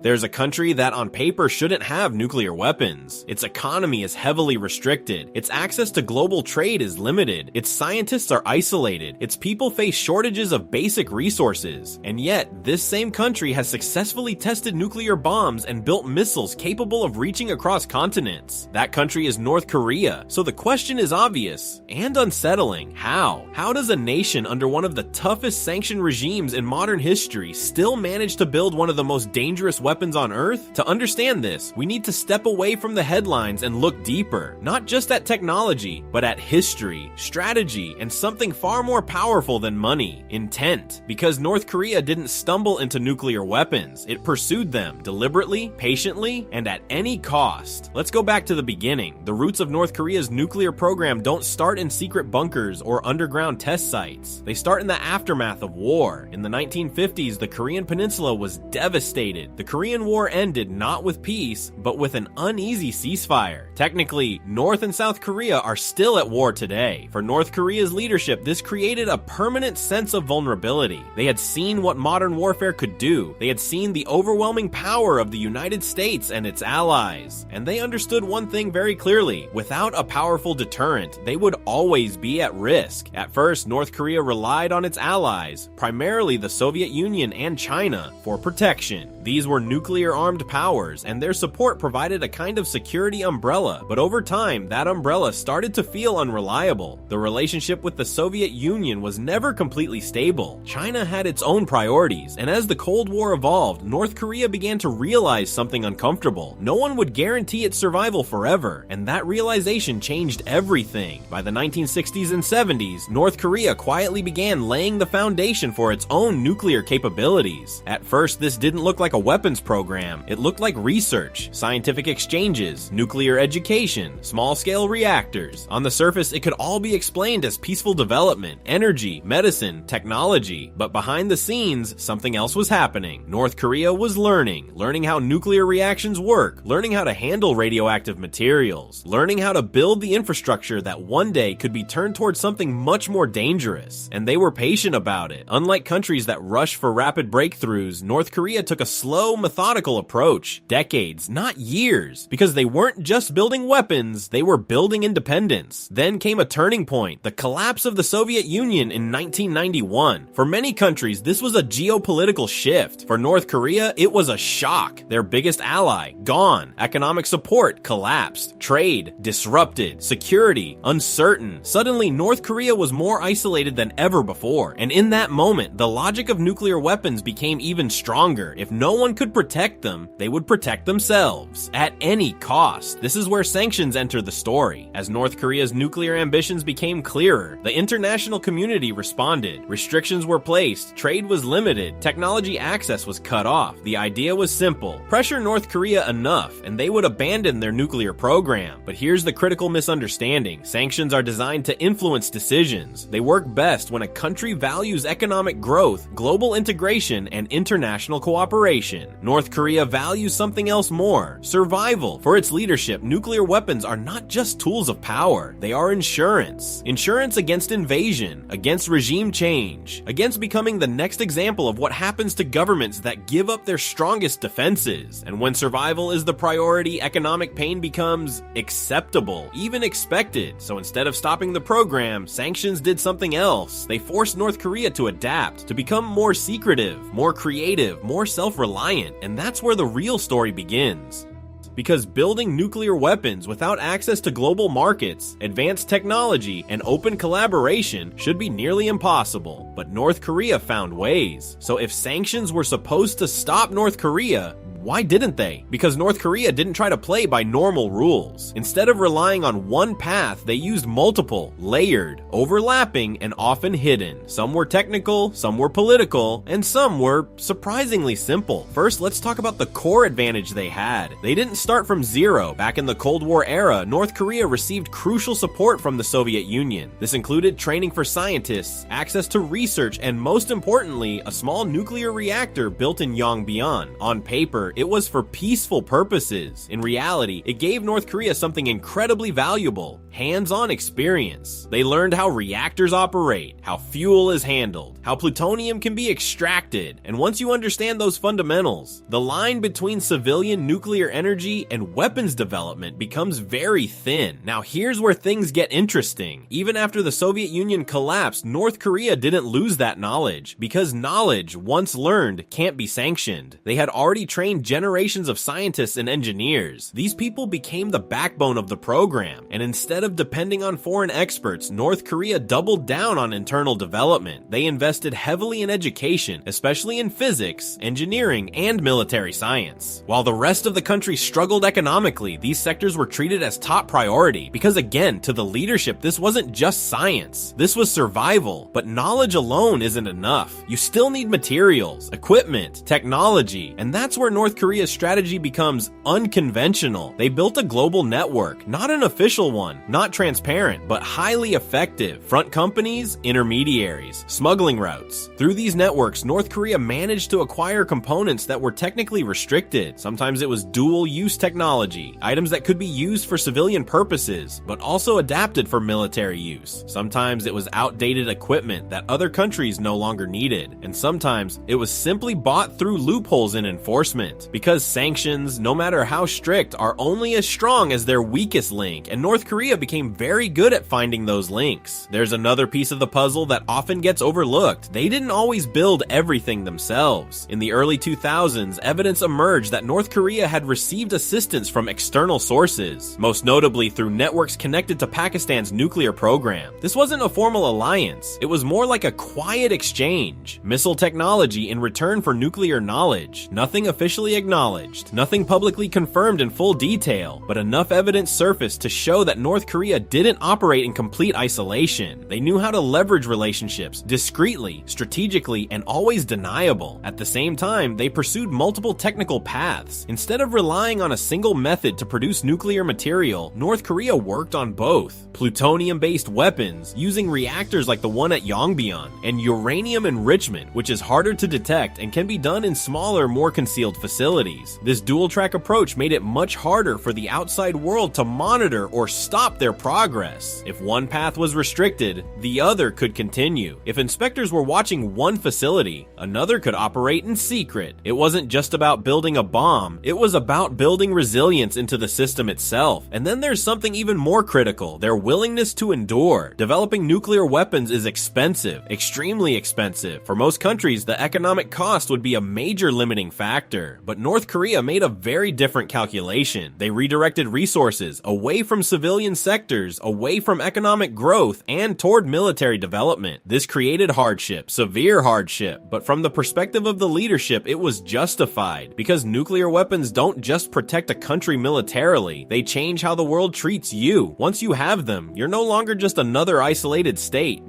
There's a country that on paper shouldn't have nuclear weapons. Its economy is heavily restricted. Its access to global trade is limited. Its scientists are isolated. Its people face shortages of basic resources. And yet, this same country has successfully tested nuclear bombs and built missiles capable of reaching across continents. That country is North Korea. So the question is obvious and unsettling. How? How does a nation under one of the toughest sanctioned regimes in modern history still manage to build one of the most dangerous weapons on Earth? To understand this, we need to step away from the headlines and look deeper, not just at technology, but at history, strategy, and something far more powerful than money: intent. Because North Korea didn't stumble into nuclear weapons, it pursued them deliberately, patiently, and at any cost. Let's go back to the beginning. The roots of North Korea's nuclear program don't start in secret bunkers or underground test sites. They start in the aftermath of war. In the 1950s, the Korean peninsula was devastated. The Korean War ended not with peace, but with an uneasy ceasefire. Technically, North and South Korea are still at war today. For North Korea's leadership, this created a permanent sense of vulnerability. They had seen what modern warfare could do. They had seen the overwhelming power of the United States and its allies. And they understood one thing very clearly: without a powerful deterrent, they would always be at risk. At first, North Korea relied on its allies, primarily the Soviet Union and China, for protection. These were nuclear-armed powers, and their support provided a kind of security umbrella. But over time, that umbrella started to feel unreliable. The relationship with the Soviet Union was never completely stable. China had its own priorities, and as the Cold War evolved, North Korea began to realize something uncomfortable. No one would guarantee its survival forever, and that realization changed everything. By the 1960s and 70s, North Korea quietly began laying the foundation for its own nuclear capabilities. At first, this didn't look like a weapons program. It looked like research, scientific exchanges, nuclear education, small-scale reactors. On the surface, it could all be explained as peaceful development, energy, medicine, technology. But behind the scenes, something else was happening. North Korea was learning how nuclear reactions work, learning how to handle radioactive materials, learning how to build the infrastructure that one day could be turned towards something much more dangerous. And they were patient about it. Unlike countries that rush for rapid breakthroughs, North Korea took a slow, methodical approach. Decades, not years. Because they weren't just building weapons, they were building independence. Then came a turning point: the collapse of the Soviet Union in 1991. For many countries, this was a geopolitical shift. For North Korea, it was a shock. Their biggest ally, gone. Economic support collapsed. Trade disrupted. Security uncertain. Suddenly, North Korea was more isolated than ever before. And in that moment, the logic of nuclear weapons became even stronger. If no one could protect them, they would protect themselves at any cost. This is where sanctions enter the story. As North Korea's nuclear ambitions became clearer, the international community responded. Restrictions were placed, trade was limited, technology access was cut off. The idea was simple: pressure North Korea enough, and they would abandon their nuclear program. But here's the critical misunderstanding: sanctions are designed to influence decisions. They work best when a country values economic growth, global integration, and international cooperation. North Korea values something else more: survival. For its leadership, nuclear weapons are not just tools of power, they are insurance. Insurance against invasion, against regime change, against becoming the next example of what happens to governments that give up their strongest defenses. And when survival is the priority, economic pain becomes acceptable, even expected. So instead of stopping the program, sanctions did something else. They forced North Korea to adapt, to become more secretive, more creative, more self-reliant, and that's where the real story begins. Because building nuclear weapons without access to global markets, advanced technology, and open collaboration should be nearly impossible. But North Korea found ways. So if sanctions were supposed to stop North Korea, why didn't they? Because North Korea didn't try to play by normal rules. Instead of relying on one path, they used multiple, layered, overlapping, and often hidden. Some were technical, some were political, and some were surprisingly simple. First, let's talk about the core advantage they had. They didn't start from zero. Back in the Cold War era, North Korea received crucial support from the Soviet Union. This included training for scientists, access to research, and most importantly, a small nuclear reactor built in Yongbyon. On paper, it was for peaceful purposes. In reality, it gave North Korea something incredibly valuable: hands-on experience. They learned how reactors operate, how fuel is handled, how plutonium can be extracted, and once you understand those fundamentals, the line between civilian nuclear energy and weapons development becomes very thin. Now here's where things get interesting. Even after the Soviet Union collapsed, North Korea didn't lose that knowledge, because knowledge, once learned, can't be sanctioned. They had already trained generations of scientists and engineers. These people became the backbone of the program, and instead of depending on foreign experts, North Korea doubled down on internal development. They invested heavily in education, especially in physics, engineering, and military science. While the rest of the country struggled economically, these sectors were treated as top priority, because again, to the leadership, this wasn't just science. This was survival, but knowledge alone isn't enough. You still need materials, equipment, technology, and that's where North Korea's strategy becomes unconventional. They built a global network, not an official one, not transparent, but highly effective. Front companies, intermediaries, smuggling routes. Through these networks, North Korea managed to acquire components that were technically restricted. Sometimes it was dual-use technology, items that could be used for civilian purposes, but also adapted for military use. Sometimes it was outdated equipment that other countries no longer needed, and sometimes it was simply bought through loopholes in enforcement. Because sanctions, no matter how strict, are only as strong as their weakest link, and North Korea became very good at finding those links. There's another piece of the puzzle that often gets overlooked. They didn't always build everything themselves. In the early 2000s, evidence emerged that North Korea had received assistance from external sources, most notably through networks connected to Pakistan's nuclear program. This wasn't a formal alliance, it was more like a quiet exchange. Missile technology in return for nuclear knowledge. Nothing officially acknowledged, nothing publicly confirmed in full detail, but enough evidence surfaced to show that North Korea didn't operate in complete isolation. They knew how to leverage relationships discreetly, strategically, and always deniable. At the same time, they pursued multiple technical paths. Instead of relying on a single method to produce nuclear material, North Korea worked on both: plutonium-based weapons, using reactors like the one at Yongbyon, and uranium enrichment, which is harder to detect and can be done in smaller, more concealed facilities. This dual-track approach made it much harder for the outside world to monitor or stop their progress. If one path was restricted, the other could continue. If inspectors were watching one facility, another could operate in secret. It wasn't just about building a bomb, it was about building resilience into the system itself. And then there's something even more critical: their willingness to endure. Developing nuclear weapons is expensive, extremely expensive. For most countries, the economic cost would be a major limiting factor. But North Korea made a very different calculation. They redirected resources away from civilian sectors, away from economic growth, and toward military development. This created hardship, severe hardship, but from the perspective of the leadership, it was justified, because nuclear weapons don't just protect a country militarily, they change how the world treats you. Once you have them, you're no longer just another isolated state.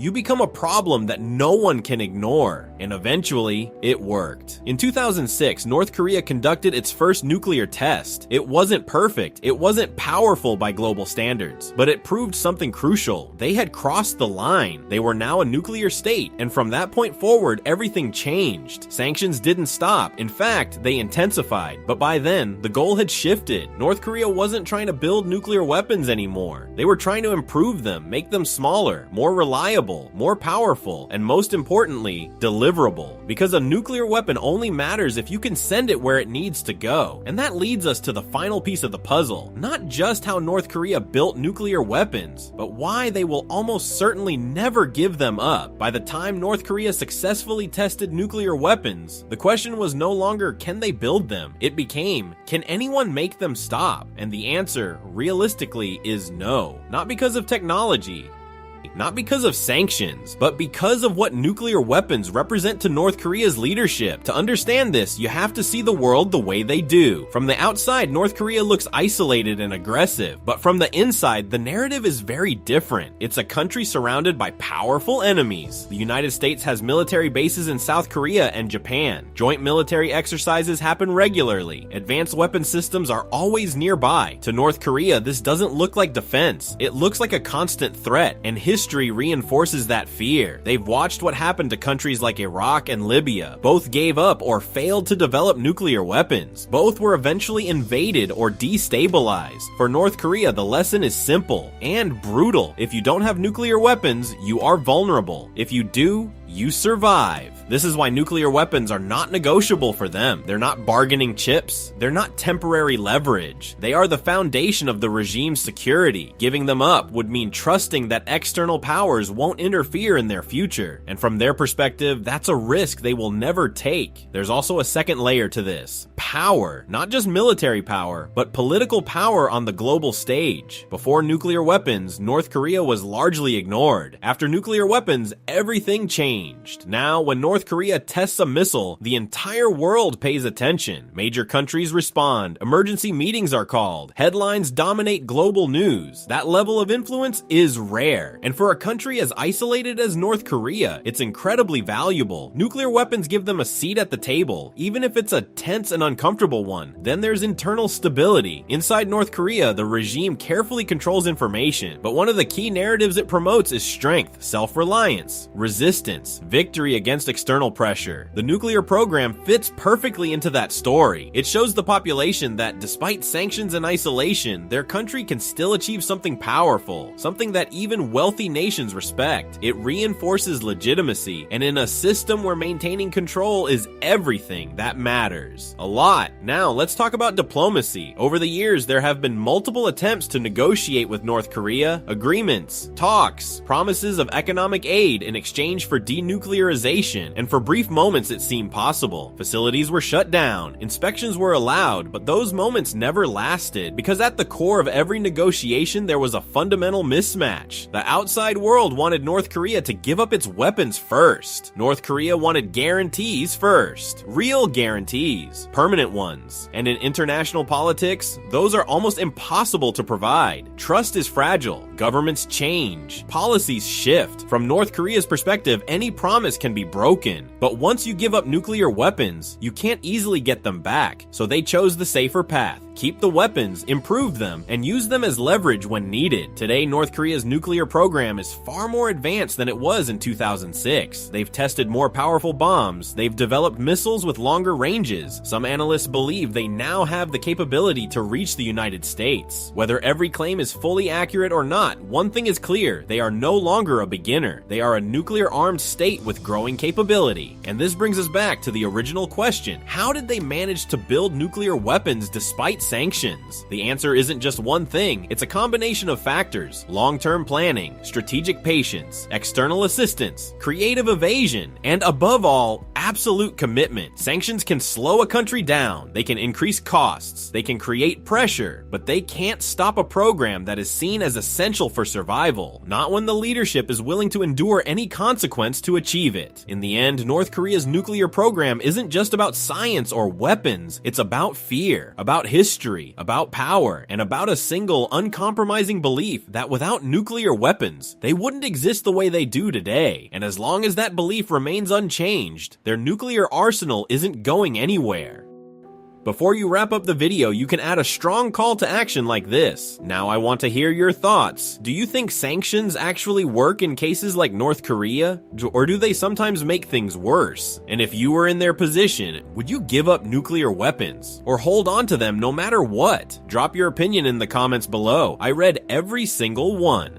You become a problem that no one can ignore, and eventually, it worked. In 2006, North Korea conducted its first nuclear test. It wasn't perfect, it wasn't powerful by global standards, but it proved something crucial. They had crossed the line. They were now a nuclear state, and from that point forward, everything changed. Sanctions didn't stop. In fact, they intensified, but by then, the goal had shifted. North Korea wasn't trying to build nuclear weapons anymore. They were trying to improve them, make them smaller, more reliable, more powerful, and most importantly, deliverable. Because a nuclear weapon only matters if you can send it where it needs to go. And that leads us to the final piece of the puzzle. Not just how North Korea built nuclear weapons, but why they will almost certainly never give them up. By the time North Korea successfully tested nuclear weapons, the question was no longer, can they build them? It became, can anyone make them stop? And the answer, realistically, is no. Not because of technology, not because of sanctions, but because of what nuclear weapons represent to North Korea's leadership. To understand this, you have to see the world the way they do. From the outside, North Korea looks isolated and aggressive, but from the inside, the narrative is very different. It's a country surrounded by powerful enemies. The United States has military bases in South Korea and Japan. Joint military exercises happen regularly. Advanced weapon systems are always nearby. To North Korea, this doesn't look like defense. It looks like a constant threat, and history reinforces that fear. They've watched what happened to countries like Iraq and Libya. Both gave up or failed to develop nuclear weapons. Both were eventually invaded or destabilized. For North Korea, the lesson is simple and brutal. If you don't have nuclear weapons, you are vulnerable. If you do, you survive. This is why nuclear weapons are not negotiable for them. They're not bargaining chips. They're not temporary leverage. They are the foundation of the regime's security. Giving them up would mean trusting that external powers won't interfere in their future. And from their perspective, that's a risk they will never take. There's also a second layer to this. Power. Not just military power, but political power on the global stage. Before nuclear weapons, North Korea was largely ignored. After nuclear weapons, everything changed. Now, when North Korea tests a missile, the entire world pays attention. Major countries respond. Emergency meetings are called. Headlines dominate global news. That level of influence is rare. And for a country as isolated as North Korea, it's incredibly valuable. Nuclear weapons give them a seat at the table, even if it's a tense and uncomfortable one. Then there's internal stability. Inside North Korea, the regime carefully controls information, but one of the key narratives it promotes is strength, self-reliance, resistance, victory against external pressure. The nuclear program fits perfectly into that story. It shows the population that despite sanctions and isolation, their country can still achieve something powerful, something that even wealthy nations respect. It reinforces legitimacy, and in a system where maintaining control is everything, that matters a lot. Now, let's talk about diplomacy. Over the years, there have been multiple attempts to negotiate with North Korea, agreements, talks, promises of economic aid in exchange for denuclearization, and for brief moments it seemed possible. Facilities were shut down, inspections were allowed, but those moments never lasted because at the core of every negotiation there was a fundamental mismatch. The outside world wanted North Korea to give up its weapons first. North Korea wanted guarantees first. Real guarantees. Permanent ones. And in international politics, those are almost impossible to provide. Trust is fragile. Governments change. Policies shift. From North Korea's perspective, any promise can be broken. But once you give up nuclear weapons, you can't easily get them back. So they chose the safer path. Keep the weapons, improve them, and use them as leverage when needed. Today, North Korea's nuclear program is far more advanced than it was in 2006. They've tested more powerful bombs. They've developed missiles with longer ranges. Some analysts believe they now have the capability to reach the United States. Whether every claim is fully accurate or not, one thing is clear: they are no longer a beginner. They are a nuclear-armed state with growing capability. And this brings us back to the original question: how did they manage to build nuclear weapons despite sanctions? The answer isn't just one thing, it's a combination of factors: long-term planning, strategic patience, external assistance, creative evasion, and above all, absolute commitment. Sanctions can slow a country down, they can increase costs, they can create pressure, but they can't stop a program that is seen as essential for survival, not when the leadership is willing to endure any consequence to achieve it. In the end, North Korea's nuclear program isn't just about science or weapons, it's about fear, about history, about power, and about a single, uncompromising belief that without nuclear weapons, they wouldn't exist the way they do today. And as long as that belief remains unchanged, their nuclear arsenal isn't going anywhere. Before you wrap up the video, you can add a strong call to action like this. Now I want to hear your thoughts. Do you think sanctions actually work in cases like North Korea? Or do they sometimes make things worse? And if you were in their position, would you give up nuclear weapons? Or hold on to them no matter what? Drop your opinion in the comments below. I read every single one.